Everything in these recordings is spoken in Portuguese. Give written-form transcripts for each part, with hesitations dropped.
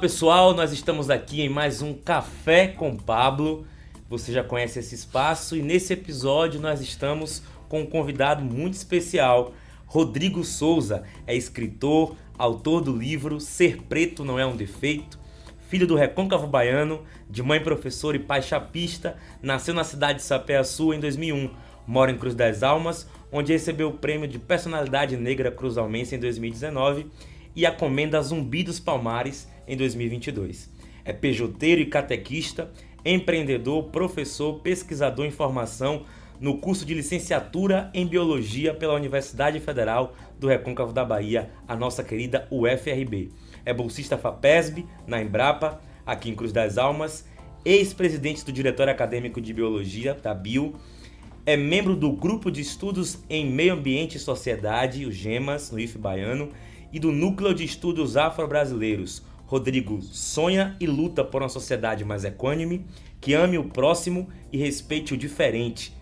pessoal, nós estamos aqui em mais um Café com Pablo. Você já conhece esse espaço e nesse episódio nós estamos com um convidado muito especial. Rodrigo Souza é escritor, autor do livro Ser Preto Não É um Defeito, filho do recôncavo baiano, de mãe professora e pai chapista, nasceu na cidade de Sapé-Açu em 2001, mora em Cruz das Almas, onde recebeu o prêmio de personalidade negra cruzalmense em 2019 e a Comenda Zumbi dos Palmares em 2022. É pejoteiro e catequista, empreendedor, professor, pesquisador em formação no curso de licenciatura em Biologia pela Universidade Federal do Recôncavo da Bahia, a nossa querida UFRB. É bolsista FAPESB, na Embrapa, aqui em Cruz das Almas, ex-presidente do Diretório Acadêmico de Biologia, da BIO, é membro do Grupo de Estudos em Meio Ambiente e Sociedade, o GEMAS, no IF Baiano, e do Núcleo de Estudos Afro-Brasileiros. Rodrigo sonha e luta por uma sociedade mais equânime, que ame o próximo e respeite o diferente,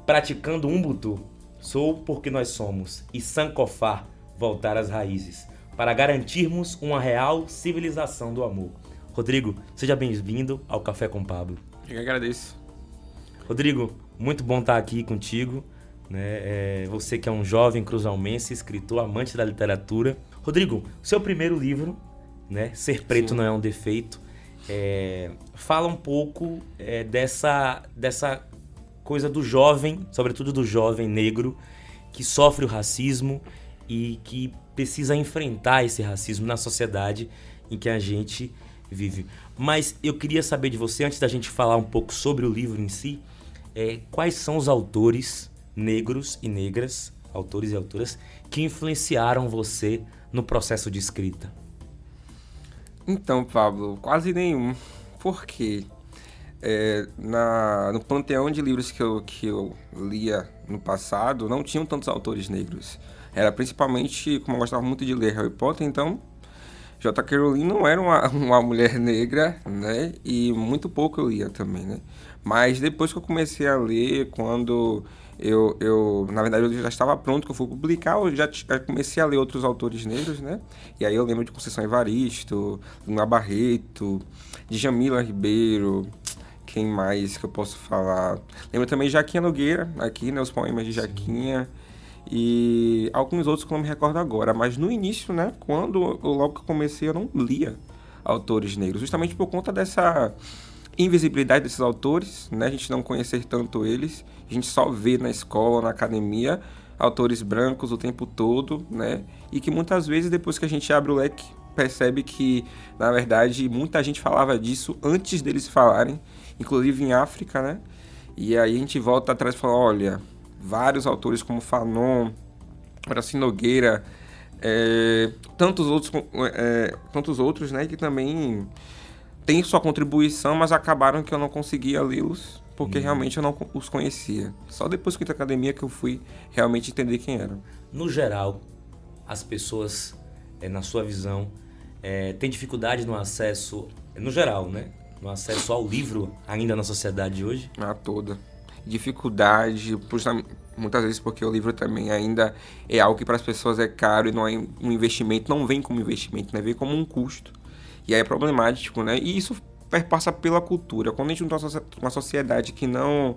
praticando Ubuntu, sou porque nós somos, e Sankofar, voltar às raízes, para garantirmos uma real civilização do amor. Rodrigo, seja bem-vindo ao Café com Pablo. Eu agradeço. Rodrigo, muito bom estar aqui contigo, né? Você que é um jovem cruzalmense, escritor, amante da literatura. Rodrigo, seu primeiro livro, né? Ser Preto Não É um Defeito, fala um pouco dessa coisa do jovem, sobretudo do jovem negro, que sofre o racismo e que precisa enfrentar esse racismo na sociedade em que a gente vive. Mas eu queria saber de você, antes da gente falar um pouco sobre o livro em si, quais são os autores negros e negras, autores e autoras, que influenciaram você no processo de escrita? Então, Pablo, quase nenhum. Por quê? No panteão de livros que eu lia no passado, não tinham tantos autores negros. Era principalmente, como eu gostava muito de ler Harry Potter, então J.K. Rowling não era uma mulher negra, né? E muito pouco eu lia também, né? Mas depois que eu comecei a ler, quando na verdade, eu já estava pronto que eu fui publicar, eu já comecei a ler outros autores negros, né? E aí eu lembro de Conceição Evaristo, Lima Barreto, de Jamila Ribeiro, quem mais que eu posso falar? Lembro também de Jaquinha Nogueira, aqui, né? Os poemas de Jaquinha. E alguns outros que eu não me recordo agora. Mas no início, né? Logo que eu comecei, eu não lia autores negros. Justamente por conta dessa invisibilidade desses autores, né? A gente não conhecer tanto eles. A gente só vê na escola, na academia, autores brancos o tempo todo, né? E que muitas vezes, depois que a gente abre o leque, percebe que, na verdade, muita gente falava disso antes deles falarem, inclusive em África, né? E aí a gente volta atrás e fala, olha, vários autores como Fanon, Horácio Nogueira, tantos outros, né, que também têm sua contribuição, mas acabaram que eu não conseguia lê-los, porque realmente eu não os conhecia. Só depois que eu entrei na academia que eu fui realmente entender quem eram. No geral, as pessoas, na sua visão, têm dificuldade no acesso, no geral, né? No acesso ao livro ainda na sociedade de hoje? Toda. Dificuldade, muitas vezes porque o livro também ainda é algo que para as pessoas é caro e não é um investimento, não vem como investimento, né? Vem como um custo. E aí é problemático, né? E isso perpassa pela cultura. Quando a gente não está uma sociedade que não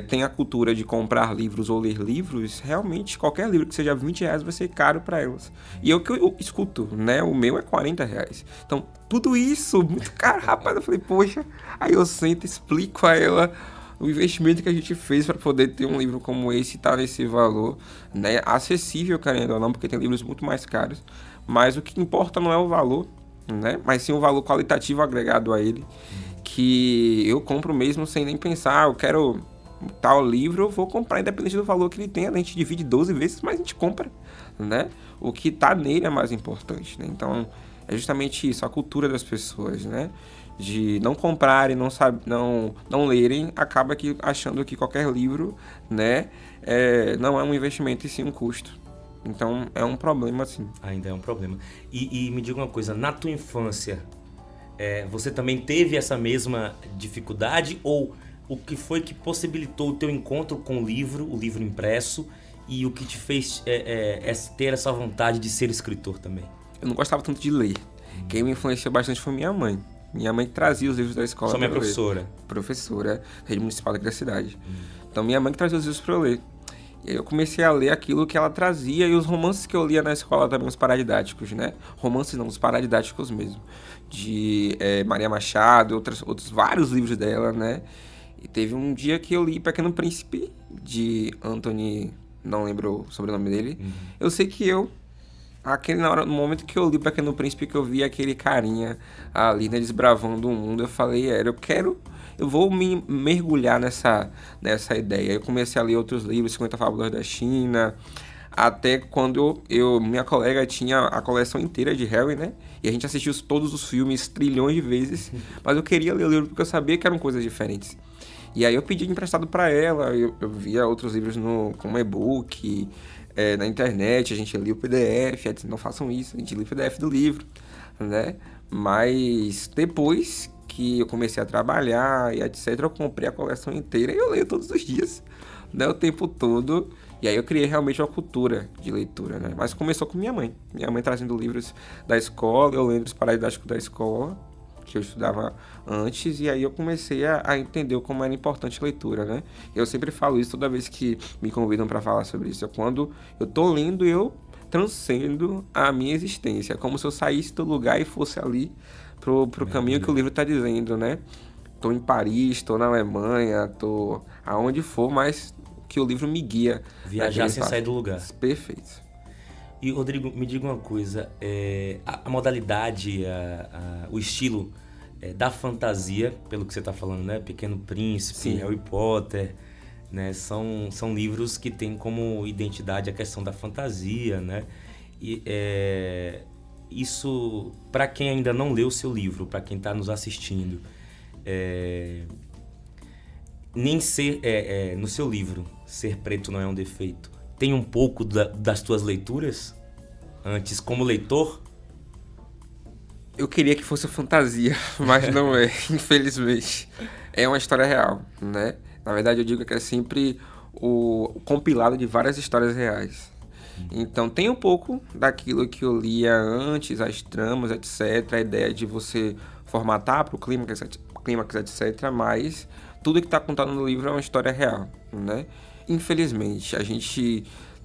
tem a cultura de comprar livros ou ler livros, realmente qualquer livro que seja R$20 vai ser caro para elas. E é o que eu escuto, né? O meu é R$40. Então, tudo isso, muito caro, rapaz. Eu falei, poxa, aí eu sento e explico a ela o investimento que a gente fez para poder ter um livro como esse e tá nesse valor, né? Acessível, querendo ou não, porque tem livros muito mais caros. Mas o que importa não é o valor, né? Mas sim o valor qualitativo agregado a ele, que eu compro mesmo sem nem pensar, eu quero tal livro, eu vou comprar independente do valor que ele tenha, a gente divide 12 vezes, mas a gente compra, né? O que tá nele é mais importante, né? Então, é justamente isso, a cultura das pessoas, né? De não comprarem, não lerem, acaba que achando que qualquer livro, né, não é um investimento e sim um custo. Então, é um problema, sim. Ainda é um problema. E me diga uma coisa, na tua infância, você também teve essa mesma dificuldade? Ou o que foi que possibilitou o teu encontro com o livro impresso, e o que te fez ter essa vontade de ser escritor também? Eu não gostava tanto de ler. Quem me influenciou bastante foi minha mãe. Minha mãe que trazia os livros da escola. Sua mãe é pra eu ler. professora? Professora, rede municipal aqui da cidade. Então minha mãe que trazia os livros para eu ler. E aí eu comecei a ler aquilo que ela trazia e os romances que eu lia na escola também, os paradidáticos, né? Romances não, os paradidáticos mesmo. De Maria Machado, outros vários livros dela, né? E teve um dia que eu li Pequeno Príncipe, de Anthony, não lembro o sobrenome dele. Eu sei que no momento que eu li Pequeno Príncipe, que eu vi aquele carinha ali, né, desbravando o mundo, eu falei, eu vou me mergulhar nessa ideia. Eu comecei a ler outros livros, 50 Fábulas da China, até quando minha colega tinha a coleção inteira de Harry, né? E a gente assistiu todos os filmes trilhões de vezes, mas eu queria ler o livro porque eu sabia que eram coisas diferentes. E aí eu pedi emprestado para ela, eu via outros livros como e-book, na internet, a gente lia o PDF, não façam isso, a gente lia o PDF do livro, né? Mas depois que eu comecei a trabalhar e etc, eu comprei a coleção inteira e eu leio todos os dias, né? O tempo todo. E aí eu criei realmente uma cultura de leitura, né? Mas começou com minha mãe trazendo livros da escola, eu lendo os paradidáticos da escola, que eu estudava antes, e aí eu comecei a entender como era importante a leitura, né? Eu sempre falo isso toda vez que me convidam para falar sobre isso. Quando eu tô lendo, eu transcendo a minha existência, como se eu saísse do lugar e fosse ali pro caminho que o livro tá dizendo, né? Tô em Paris, tô na Alemanha, tô aonde for, mas que o livro me guia. Viajar sem sair do lugar. Perfeito. E, Rodrigo, me diga uma coisa, a modalidade, o estilo da fantasia, pelo que você está falando, né? Pequeno Príncipe, Sim. Harry Potter, né? São livros que têm como identidade a questão da fantasia, né? E isso, para quem ainda não leu o seu livro, para quem está nos assistindo, nem ser, no seu livro, Ser Preto Não É um Defeito, tem um pouco das tuas leituras antes como leitor? Eu queria que fosse fantasia, mas não é, infelizmente. É uma história real, né? Na verdade, eu digo que é sempre o compilado de várias histórias reais. Então, tem um pouco daquilo que eu lia antes, as tramas, etc. A ideia de você formatar para o clímax, etc. Mas tudo que está contado no livro é uma história real, né? Infelizmente, a gente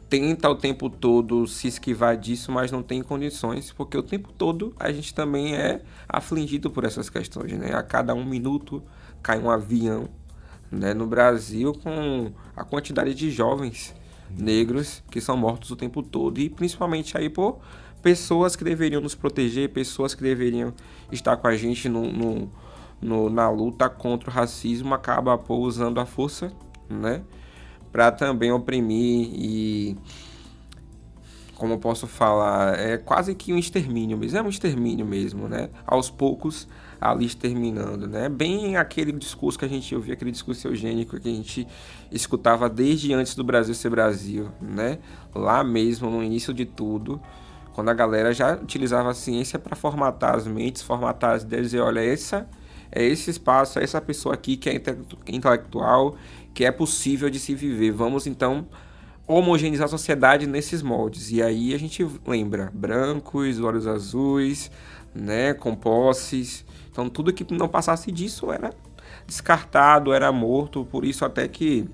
tenta o tempo todo se esquivar disso, mas não tem condições, porque o tempo todo a gente também é afligido por essas questões, né? A cada 1 minuto cai um avião, né, no Brasil, com a quantidade de jovens negros que são mortos o tempo todo, e principalmente aí por pessoas que deveriam nos proteger, pessoas que deveriam estar com a gente na luta contra o racismo, acaba usando a força, né, para também oprimir e, como eu posso falar, é quase que um extermínio mesmo, né? Aos poucos, ali exterminando, né? Bem aquele discurso que a gente ouvia, aquele discurso eugênico que a gente escutava desde antes do Brasil ser Brasil, né? Lá mesmo, no início de tudo, quando a galera já utilizava a ciência para formatar as mentes, formatar as ideias, dizer, olha, esse espaço, essa pessoa aqui que é intelectual, que é possível de se viver. Vamos, então, homogeneizar a sociedade nesses moldes. E aí a gente lembra, brancos, olhos azuis, né, com posses. Então, tudo que não passasse disso era descartado, era morto. Por isso até que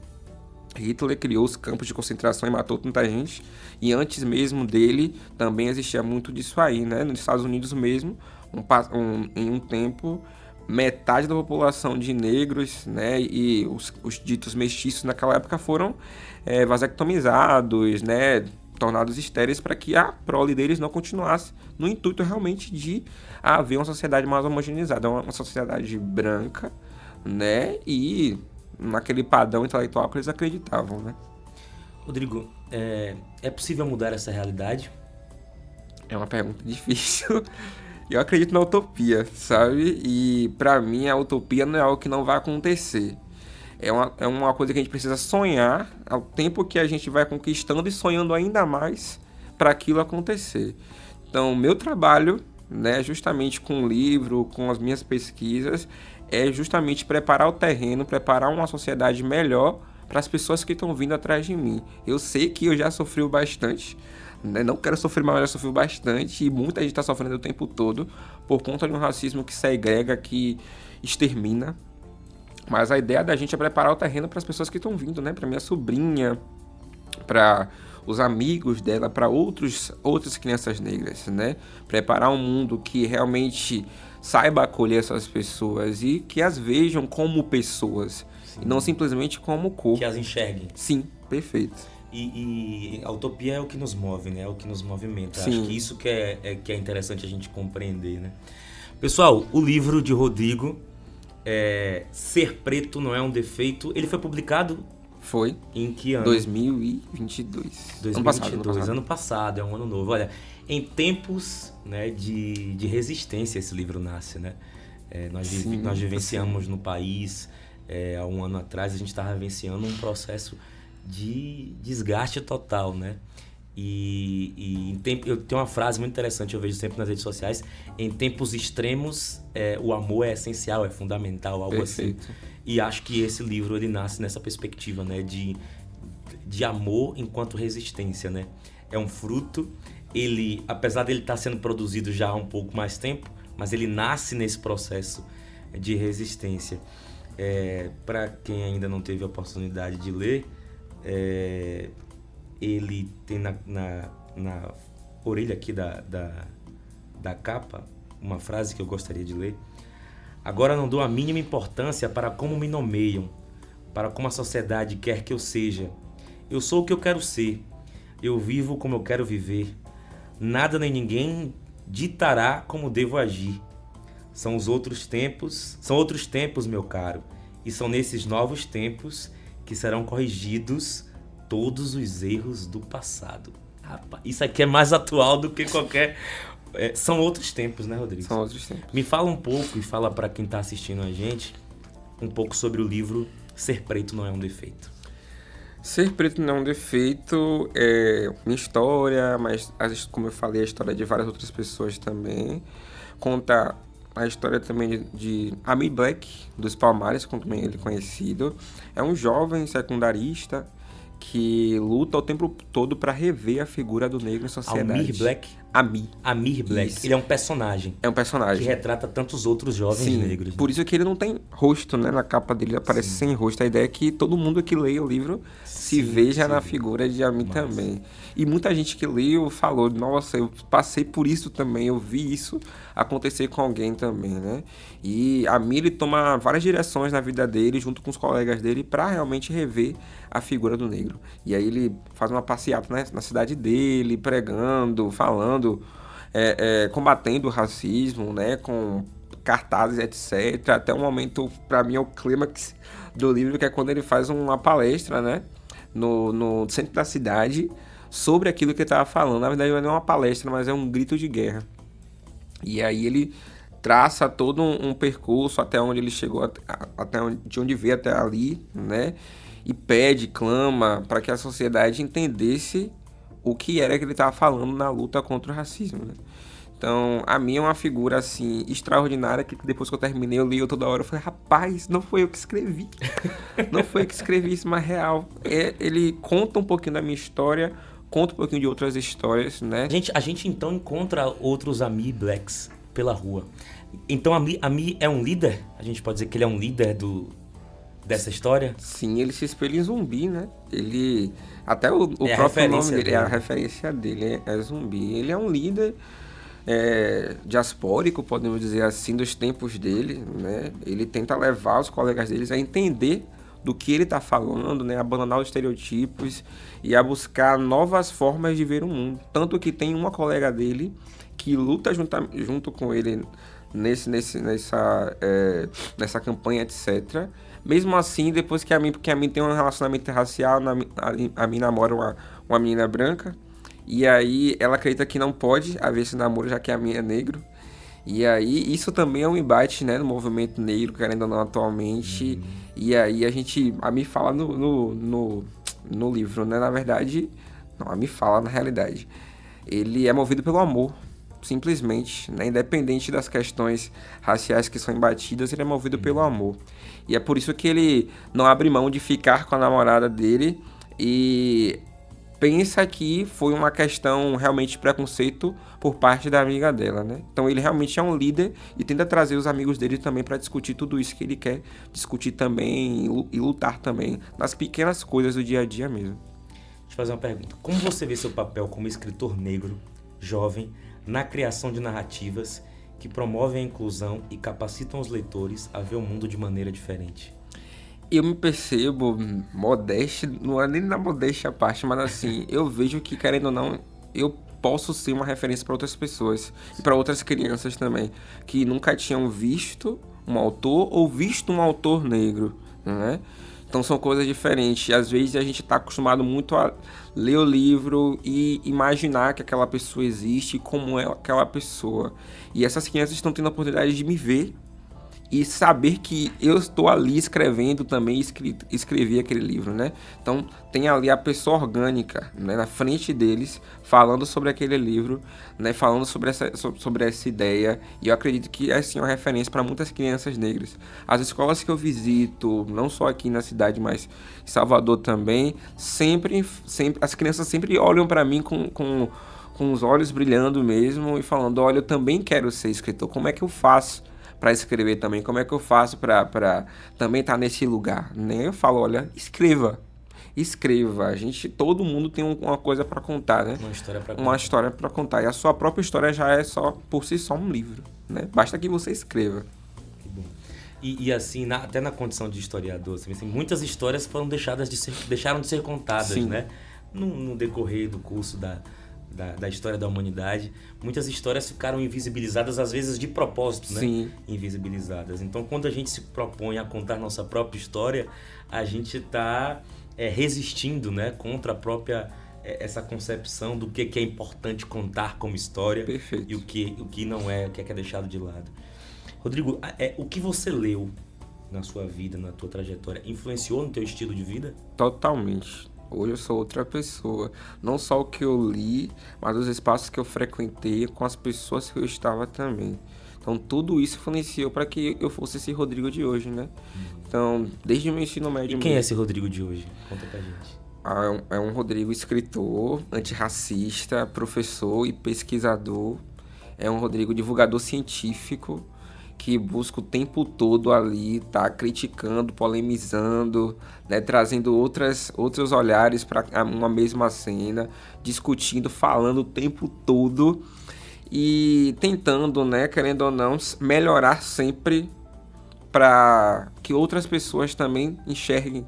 Hitler criou os campos de concentração e matou tanta gente. E antes mesmo dele, também existia muito disso aí, né? Nos Estados Unidos mesmo, em um tempo, metade da população de negros, né, e os ditos mestiços naquela época foram vasectomizados, né, tornados estéreis para que a prole deles não continuasse, no intuito realmente de haver uma sociedade mais homogeneizada, uma sociedade branca, né, e naquele padrão intelectual que eles acreditavam, né. Rodrigo, é possível mudar essa realidade? É uma pergunta difícil. Eu acredito na utopia, sabe? E pra mim a utopia não é algo que não vai acontecer. É uma coisa que a gente precisa sonhar ao tempo que a gente vai conquistando e sonhando ainda mais para aquilo acontecer. Então, o meu trabalho, né, justamente com o livro, com as minhas pesquisas, é justamente preparar o terreno, preparar uma sociedade melhor para as pessoas que estão vindo atrás de mim. Eu sei que eu já sofri bastante, né? Não quero sofrer, mas já sofreu bastante, e muita gente está sofrendo o tempo todo por conta de um racismo que segrega, que extermina. Mas a ideia da gente é preparar o terreno para as pessoas que estão vindo, né? Para minha sobrinha, para os amigos dela, para outras crianças negras, né? Preparar um mundo que realmente saiba acolher essas pessoas e que as vejam como pessoas, sim, e não simplesmente como corpo. Que as enxerguem. Sim, perfeito. E a utopia é o que nos move, né? É o que nos movimenta. Sim. Acho que isso que é interessante a gente compreender, né? Pessoal, o livro de Rodrigo, Ser Preto Não É um Defeito, ele foi publicado... Foi. Em que ano? 2022. 2022, ano passado, é um ano novo. Olha, em tempos, né, de resistência esse livro nasce, né? Nós vivenciamos no país, há um ano atrás, a gente estava vivenciando um processo de desgaste total, né? E eu tenho uma frase muito interessante, eu vejo sempre nas redes sociais: em tempos extremos, o amor é essencial, é fundamental, algo perfeito, assim. E acho que esse livro ele nasce nessa perspectiva, né, de amor enquanto resistência, né? É um fruto, ele, apesar dele estar sendo produzido já há um pouco mais tempo, mas ele nasce nesse processo de resistência. Para quem ainda não teve a oportunidade de ler, ele tem na orelha aqui da capa uma frase que eu gostaria de ler. Agora não dou a mínima importância para como me nomeiam, para como a sociedade quer que eu seja. Eu sou o que eu quero ser. Eu vivo como eu quero viver. Nada nem ninguém ditará como devo agir. São outros tempos, meu caro. E são nesses novos tempos que serão corrigidos todos os erros do passado. Rapaz, isso aqui é mais atual do que qualquer... são outros tempos, né, Rodrigo? São outros tempos. Me fala um pouco, e fala para quem está assistindo a gente, um pouco sobre o livro Ser Preto Não É um Defeito. Ser Preto Não É um Defeito é minha história, mas, como eu falei, a história de várias outras pessoas também. Conta a história também de Amir Black, dos Palmares, como também ele é conhecido. É um jovem secundarista que luta o tempo todo para rever a figura do negro em sociedade. Amir Black? Amir Black. Isso. Ele é um personagem. É um personagem. Que retrata tantos outros jovens negros. Né? Por isso que ele não tem rosto, né? Na capa dele aparece sem rosto. A ideia é que todo mundo que leia o livro se veja na figura de Amir também. E muita gente que leu falou, nossa, eu passei por isso também, eu vi isso acontecer com alguém também, né? E Amir toma várias direções na vida dele, junto com os colegas dele, para realmente rever a figura do negro. E aí ele faz uma passeata, né, na cidade dele, pregando, falando, combatendo o racismo, né, com cartazes, etc. Até um momento, para mim, é o clímax do livro, que é quando ele faz uma palestra, né, no centro da cidade, sobre aquilo que ele estava falando. Na verdade, não é uma palestra, mas é um grito de guerra. E aí ele traça todo um percurso até onde ele chegou, de onde veio até ali, né? E pede, clama para que a sociedade entendesse o que era que ele estava falando na luta contra o racismo, né? Então, a minha é uma figura, assim, extraordinária, que depois que eu terminei, eu li toda hora, eu falei, rapaz, não foi eu que escrevi. Não foi eu que escrevi isso, mas real. Ele conta um pouquinho da minha história, conta um pouquinho de outras histórias, né? A gente então encontra outros Amir Blacks pela rua. Então, Amir é um líder? A gente pode dizer que ele é um líder dessa história? Sim, ele se espelha em Zumbi, né? Ele... Até o próprio nome dele é a referência dele, é Zumbi. Ele é um líder diaspórico, podemos dizer assim, dos tempos dele, né? Ele tenta levar os colegas deles a entender do que ele está falando, né? Abandonar os estereotipos e a buscar novas formas de ver o mundo. Tanto que tem uma colega dele que luta junto com ele nessa campanha, etc. Mesmo assim, depois que a mim tem um relacionamento racial, a mim namora uma menina branca, e aí ela acredita que não pode haver esse namoro, já que a minha é negro. E aí, isso também é um embate, né, no movimento negro, querendo ou não, atualmente. E aí a mim fala no livro, né, na verdade, não, a mim fala na realidade. Ele é movido pelo amor, simplesmente, né, independente das questões raciais que são embatidas, ele é movido pelo amor. E é por isso que ele não abre mão de ficar com a namorada dele e pensa que foi uma questão realmente de preconceito por parte da amiga dela, né? Então ele realmente é um líder e tenta trazer os amigos dele também para discutir tudo isso que ele quer discutir também e lutar também nas pequenas coisas do dia a dia mesmo. Deixa eu fazer uma pergunta. Como você vê seu papel como escritor negro, jovem, na criação de narrativas que promovem a inclusão e capacitam os leitores a ver o mundo de maneira diferente? Eu me percebo modéstia, não é nem na modéstia a parte, mas assim, eu vejo que, querendo ou não, eu posso ser uma referência para outras pessoas e para outras crianças também, que nunca tinham visto um autor ou visto um autor negro, né? Então são coisas diferentes. E às vezes a gente está acostumado muito a ler o livro e imaginar que aquela pessoa existe e como é aquela pessoa. E essas crianças estão tendo a oportunidade de me ver e saber que eu estou ali escrevendo também, escrevi aquele livro, né? Então tem ali a pessoa orgânica, né, na frente deles, falando sobre aquele livro, né, falando sobre essa ideia, e eu acredito que é sim uma referência para muitas crianças negras. As escolas que eu visito, não só aqui na cidade, mas em Salvador também, sempre as crianças sempre olham para mim com os olhos brilhando mesmo e falando, olha, eu também quero ser escritor, como é que eu faço para escrever também, como é que eu faço para também estar nesse lugar, né? Eu falo, olha, escreva, todo mundo tem uma coisa para contar, né? Uma história para contar, e a sua própria história já é só, por si só, um livro, né? Basta que você escreva. Que bom. E assim, até na condição de historiador, assim, muitas histórias foram deixaram de ser contadas, sim, né? No decorrer do curso da história da humanidade, muitas histórias ficaram invisibilizadas, às vezes de propósito, né? Sim. Invisibilizadas. Então, quando a gente se propõe a contar nossa própria história, a gente está resistindo, né, contra a própria essa concepção do que é importante contar como história. Perfeito. E o que não é, o que é deixado de lado. Rodrigo, o que você leu na sua vida, na tua trajetória, influenciou no teu estilo de vida? Totalmente. Hoje eu sou outra pessoa. Não só o que eu li, mas os espaços que eu frequentei, com as pessoas que eu estava também. Então tudo isso influenciou para que eu fosse esse Rodrigo de hoje, né? Então, desde o meu ensino médio... E quem é esse Rodrigo de hoje? Conta pra gente. É um Rodrigo escritor, antirracista, professor e pesquisador. É um Rodrigo divulgador científico, que busca o tempo todo ali, tá criticando, polemizando, né, trazendo outros olhares para uma mesma cena, discutindo, falando o tempo todo e tentando, né, querendo ou não, melhorar sempre para que outras pessoas também enxerguem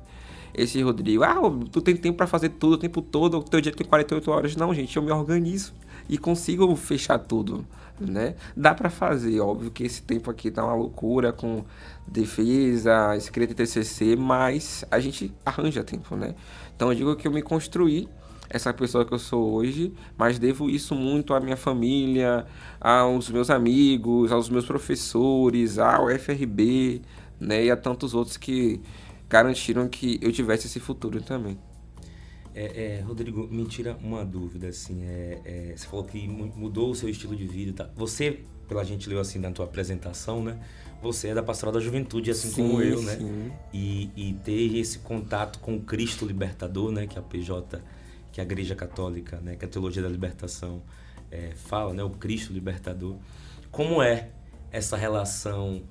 esse Rodrigo. Tu tem tempo para fazer tudo o tempo todo, o teu dia tem 48 horas. Não, gente, eu me organizo e consigo fechar tudo, né? Dá para fazer, óbvio que esse tempo aqui tá uma loucura com defesa, escrita de TCC, mas a gente arranja tempo, né? Então eu digo que eu me construí essa pessoa que eu sou hoje, mas devo isso muito à minha família, aos meus amigos, aos meus professores, ao FRB, né? E a tantos outros que garantiram que eu tivesse esse futuro também. Rodrigo, me tira uma dúvida, assim, você falou que mudou o seu estilo de vida, tá? Você, pela gente leu assim na tua apresentação, né? Você é da Pastoral da Juventude, assim, sim, como eu, né? Sim. E ter esse contato com o Cristo Libertador, né? Que a PJ, que a Igreja Católica, né? Que a Teologia da Libertação fala, né? O Cristo Libertador. Como é essa relação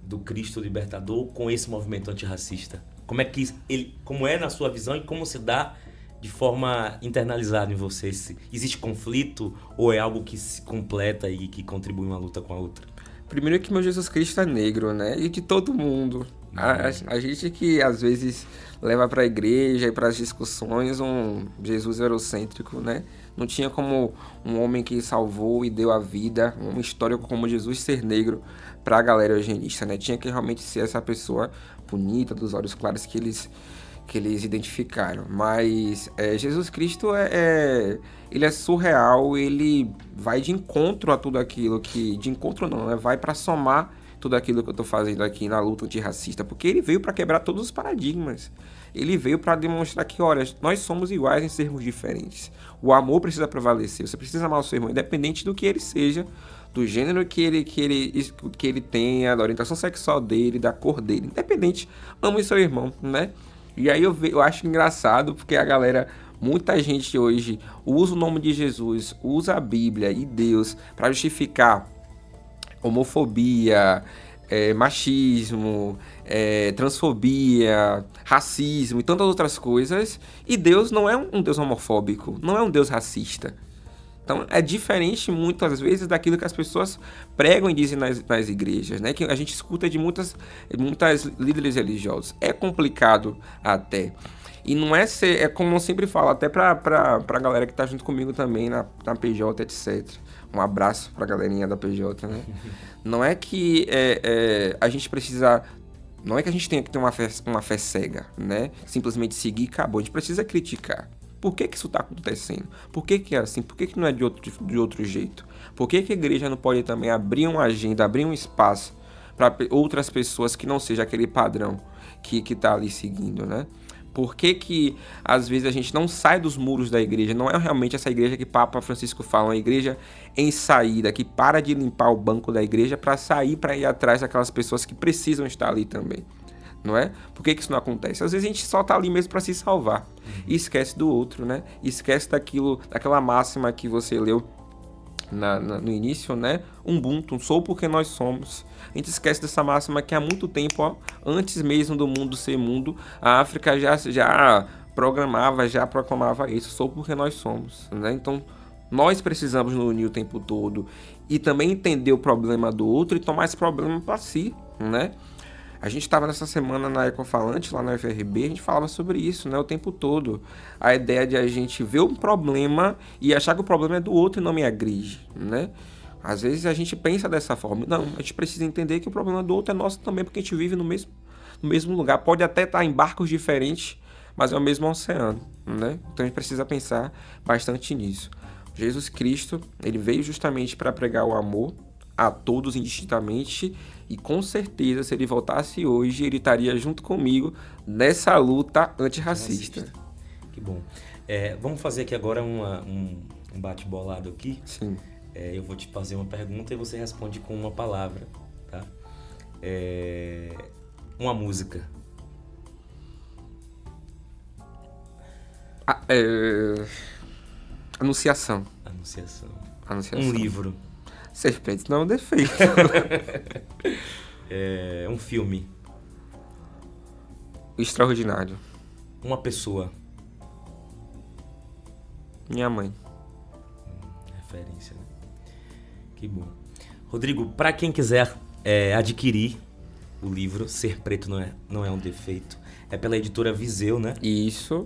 do Cristo Libertador com esse movimento antirracista? Como é na sua visão e como se dá de forma internalizada em você? Existe conflito ou é algo que se completa e que contribui uma luta com a outra? Primeiro que meu Jesus Cristo é negro, né? E de todo mundo. A gente que às vezes leva para a igreja e para as discussões um Jesus eurocêntrico, né? Não tinha como um homem que salvou e deu a vida, um histórico como Jesus ser negro para a galera eugenista, né? Tinha que realmente ser essa pessoa bonita, dos olhos claros que eles identificaram. Mas Jesus Cristo ele é surreal, ele vai de encontro a tudo aquilo que... De encontro não, né? Vai para somar tudo aquilo que eu tô fazendo aqui na luta antirracista, porque ele veio para quebrar todos os paradigmas. Ele veio para demonstrar que, olha, nós somos iguais em sermos diferentes. O amor precisa prevalecer, você precisa amar o seu irmão, independente do que ele seja, do gênero que ele tenha, da orientação sexual dele, da cor dele, independente, ame o seu irmão, né? E aí eu acho engraçado, porque a galera Muita gente hoje usa o nome de Jesus, usa a Bíblia e Deus para justificar homofobia, machismo, transfobia, racismo e tantas outras coisas. E Deus não é um Deus homofóbico, não é um Deus racista. Então, é diferente muitas vezes daquilo que as pessoas pregam e dizem nas igrejas, né? Que a gente escuta de muitas líderes religiosos. É complicado até. E não é ser, é como eu sempre falo, até pra galera que tá junto comigo também na PJ, etc. Um abraço pra galerinha da PJ, né? Não é que a gente precisa... Não é que a gente tenha que ter uma fé cega, né? Simplesmente seguir e acabou. A gente precisa criticar. Por que isso está acontecendo? Por que é assim? Por que não é de outro jeito? Por que a igreja não pode também abrir uma agenda, abrir um espaço para outras pessoas que não seja aquele padrão que está ali seguindo, né? Por que às vezes a gente não sai dos muros da igreja? Não é realmente essa igreja que Papa Francisco fala, uma igreja em saída, que para de limpar o banco da igreja para sair, para ir atrás daquelas pessoas que precisam estar ali também. Não é? Por que isso não acontece? Às vezes a gente só tá ali mesmo para se salvar e esquece do outro, né? Esquece daquela máxima que você leu no início, né? Ubuntu, sou porque nós somos. A gente esquece dessa máxima que há muito tempo, ó, antes mesmo do mundo ser mundo, a África já programava, já proclamava isso, sou porque nós somos, né? Então, nós precisamos nos unir o tempo todo e também entender o problema do outro e tomar esse problema para si, né? A gente estava nessa semana na Ecofalante, lá na UFRB, a gente falava sobre isso, né, o tempo todo. A ideia de a gente ver um problema e achar que o problema é do outro e não me agride, né? Às vezes a gente pensa dessa forma. Não, a gente precisa entender que o problema do outro é nosso também, porque a gente vive no mesmo lugar. Pode até estar em barcos diferentes, mas é o mesmo oceano, né? Então a gente precisa pensar bastante nisso. Jesus Cristo, ele veio justamente para pregar o amor a todos indistintamente, e com certeza se ele voltasse hoje, ele estaria junto comigo nessa luta antirracista. Que bom. Vamos fazer aqui agora um bate-bolado aqui. Sim. Eu vou te fazer uma pergunta e você responde com uma palavra, tá? Uma música. Anunciação. Um livro. Serpentes não é um defeito. Um filme. O Extraordinário. Uma pessoa. Minha mãe. Referência, né? Que bom. Rodrigo, para quem quiser adquirir o livro Ser Preto não é um defeito, é pela editora Viseu, né? Isso.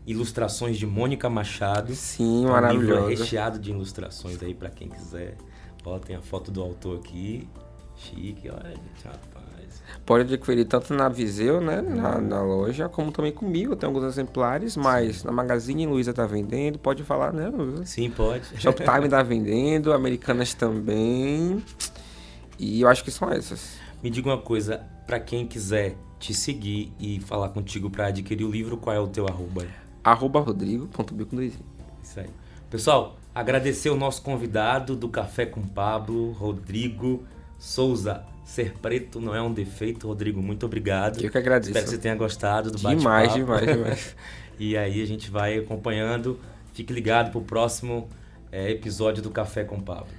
Ilustrações de Mônica Machado. Sim, maravilhoso. Um livro recheado de ilustrações aí para quem quiser. Ó, tem a foto do autor aqui. Chique, olha, rapaz. Pode adquirir tanto na Viseu, né, na loja, como também comigo. Tem alguns exemplares, mas na Magazine Luiza tá vendendo. Pode falar, né, Luiza? Sim, pode. Shoptime tá vendendo, Americanas também. E eu acho que são essas. Me diga uma coisa, para quem quiser te seguir e falar contigo para adquirir o livro, qual é o teu arroba? @rodrigo.b2i. Isso aí. Pessoal, agradecer o nosso convidado do Café com Pablo, Rodrigo Souza. Ser preto não é um defeito. Rodrigo, muito obrigado. Eu que agradeço. Espero que você tenha gostado do bate-papo. Demais. E aí a gente vai acompanhando. Fique ligado pro próximo episódio do Café com Pablo.